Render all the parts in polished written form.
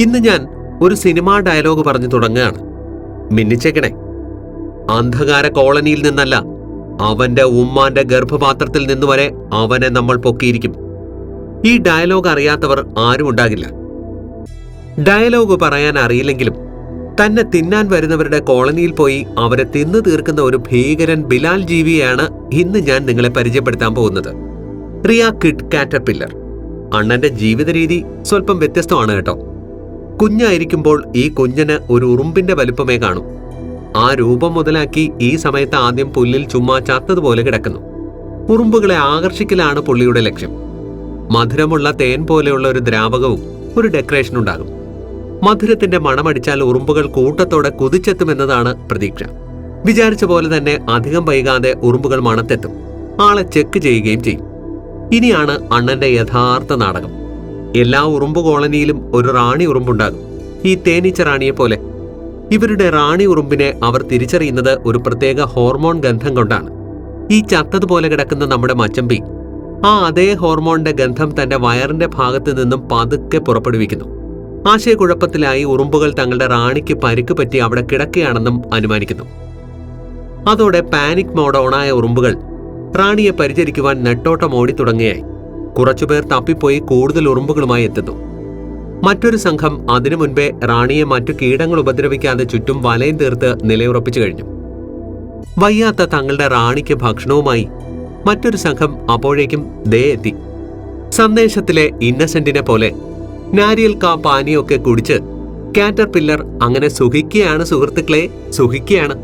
ഇന്ന് ഞാൻ ഒരു സിനിമാ ഡയലോഗ് പറഞ്ഞു തുടങ്ങുകയാണ്. മിന്നിച്ചേക്കണേ. അന്ധകാര കോളനിയിൽ നിന്നല്ല, അവന്റെ ഉമ്മാന്റെ ഗർഭപാത്രത്തിൽ നിന്നുവരെ അവനെ നമ്മൾ പൊക്കിയിരിക്കും. ഈ ഡയലോഗ് അറിയാത്തവർ ആരും ഉണ്ടാകില്ല. ഡയലോഗ് പറയാൻ അറിയില്ലെങ്കിലും തന്നെ തിന്നാൻ വരുന്നവരുടെ കോളനിയിൽ പോയി അവരെ തിന്നു തീർക്കുന്ന ഒരു ഭീകരൻ ബിലാൽ ജീവിയെയാണ് ഇന്ന് ഞാൻ നിങ്ങളെ പരിചയപ്പെടുത്താൻ പോകുന്നത്. Riya kid caterpillar. അണ്ണന്റെ ജീവിത രീതി സ്വല്പം വ്യത്യസ്തമാണ് കേട്ടോ. കുഞ്ഞായിരിക്കുമ്പോൾ ഈ കുഞ്ഞന് ഒരു ഉറുമ്പിന്റെ വലുപ്പമേ കാണും. ആ രൂപം മുതലാക്കി ഈ സമയത്ത് ആദ്യം പുല്ലിൽ ചുമ്മാ ചത്തതുപോലെ കിടക്കുന്നു. ഉറുമ്പുകളെ ആകർഷിക്കലാണ് പുള്ളിയുടെ ലക്ഷ്യം. മധുരമുള്ള തേൻ പോലെയുള്ള ഒരു ദ്രാവകവും ഒരു ഡെക്കറേഷൻ ഉണ്ടാകും. മധുരത്തിന്റെ മണമടിച്ചാൽ ഉറുമ്പുകൾ കൂട്ടത്തോടെ കുതിച്ചെത്തുമെന്നതാണ് പ്രതീക്ഷ. വിചാരിച്ച പോലെ തന്നെ അധികം വൈകാതെ ഉറുമ്പുകൾ മണത്തെത്തും. ആളെ ചെക്ക് ചെയ്യുകയും ചെയ്യും. ഇനിയാണ് അണ്ണന്റെ യഥാർത്ഥ നാടകം. എല്ലാ ഉറുമ്പ് കോളനിയിലും ഒരു റാണി ഉറുമ്പുണ്ടാകും, ഈ തേനീച്ച റാണിയെ പോലെ. ഇവരുടെ റാണി ഉറുമ്പിനെ അവർ തിരിച്ചറിയുന്നത് ഒരു പ്രത്യേക ഹോർമോൺ ഗന്ധം കൊണ്ടാണ്. ഈ ചത്തതുപോലെ കിടക്കുന്ന നമ്മുടെ മച്ചമ്പി ആ അതേ ഹോർമോണിന്റെ ഗന്ധം തന്റെ വയറിന്റെ ഭാഗത്ത് നിന്നും പതുക്കെ പുറപ്പെടുവിക്കുന്നു. ആശയക്കുഴപ്പത്തിലായി ഉറുമ്പുകൾ തങ്ങളുടെ റാണിക്ക് പരിക്ക് പറ്റി അവിടെ കിടക്കുകയാണെന്നും അനുമാനിക്കുന്നു. അതോടെ പാനിക് മോഡ് ഓണായ ഉറുമ്പുകൾ റാണിയെ പരിചരിക്കുവാൻ നെട്ടോട്ടം ഓടി തുടങ്ങിയായി. കുറച്ചുപേർ തപ്പിപ്പോയി കൂടുതൽ ഉറുമ്പുകളുമായി എത്തുന്നു. മറ്റൊരു സംഘം അതിനു മുൻപേ റാണിയെ മറ്റു കീടങ്ങൾ ഉപദ്രവിക്കാതെ ചുറ്റും വലയം തീർത്ത് നിലയുറപ്പിച്ചു കഴിഞ്ഞു. വയ്യാത്ത തങ്ങളുടെ റാണിക്ക് ഭക്ഷണവുമായി മറ്റൊരു സംഘം അപ്പോഴേക്കും ദേ എത്തി. സന്ദേശത്തിലെ ഇന്നസെന്റിനെ പോലെ നാരിയൽ കാ പാനിയൊക്കെ കുടിച്ച് കാറ്റർപില്ലർ അങ്ങനെ സുഖിക്കുകയാണ് സുഹൃത്തുക്കളെ, സുഖിക്കുകയാണ്.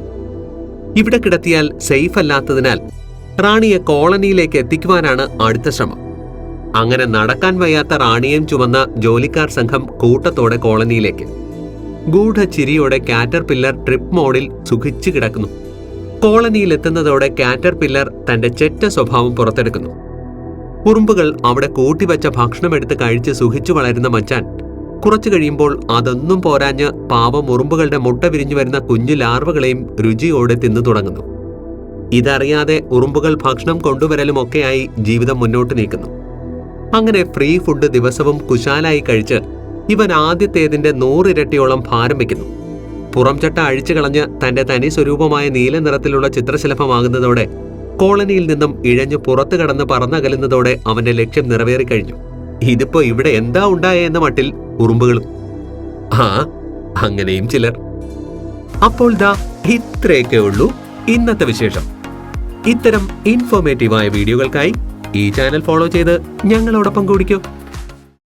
ഇവിടെ കിടത്തിയാൽ സേഫ് അല്ലാത്തതിനാൽ റാണിയെ കോളനിയിലേക്ക് എത്തിക്കുവാനാണ് അടുത്ത ശ്രമം. അങ്ങനെ നടക്കാൻ വയ്യാത്ത റാണിയെയും ചുമന്ന ജോലിക്കാർ സംഘം കൂട്ടത്തോടെ കോളനിയിലേക്ക്. ഗൂഢചിരിയോടെ കാറ്റർപില്ലർ ട്രിപ്പ് മോഡിൽ സുഖിച്ചു കിടക്കുന്നു. കോളനിയിൽ എത്തുന്നതോടെ കാറ്റർപില്ലർ തന്റെ ചെറ്റ സ്വഭാവം പുറത്തെടുക്കുന്നു. ഉറുമ്പുകൾ അവിടെ കൂട്ടിവെച്ച ഭക്ഷണമെടുത്ത് കഴിച്ച് സുഖിച്ചു വളരുന്ന മച്ചാൻ കുറച്ചു കഴിയുമ്പോൾ അതൊന്നും പോരാഞ്ഞ് പാവം ഉറുമ്പുകളുടെ മുട്ട വിരിഞ്ഞു വരുന്ന കുഞ്ഞു ലാർവകളെയും രുചിയോടെ തിന്നു തുടങ്ങുന്നു. ഇതറിയാതെ ഉറുമ്പുകൾ ഭക്ഷണം കൊണ്ടുവരലുമൊക്കെയായി ജീവിതം മുന്നോട്ട് നീക്കുന്നു. അങ്ങനെ ഫ്രീ ഫുഡ് ദിവസവും കുശാലായി കഴിച്ച് ഇവൻ ആദ്യത്തേതിന്റെ 100 ഇരട്ടിയോളം ഭാരം വയ്ക്കുന്നു. പുറംചട്ട അഴിച്ചു കളഞ്ഞ് തന്റെ തനി സ്വരൂപമായ നീല നിറത്തിലുള്ള ചിത്രശലഭമാകുന്നതോടെ കോളനിയിൽ നിന്നും ഇഴഞ്ഞു പുറത്തു കടന്ന് പറന്നകലുന്നതോടെ അവന്റെ ലക്ഷ്യം നിറവേറിക്കഴിഞ്ഞു. ഇതിപ്പോ ഇവിടെ എന്താ ഉണ്ടായെന്ന മട്ടിൽ ഉറുമ്പുകളും. അങ്ങനെയും ചിലർ. അപ്പോൾ ദാ ഇത്രയൊക്കെ ഉള്ളൂ ഇന്നത്തെ വിശേഷം. ഇത്തരം ഇൻഫോർമേറ്റീവായ വീഡിയോകൾക്കായി ഈ ചാനൽ ഫോളോ ചെയ്ത് ഞങ്ങളോടൊപ്പം കൂടിക്കോ.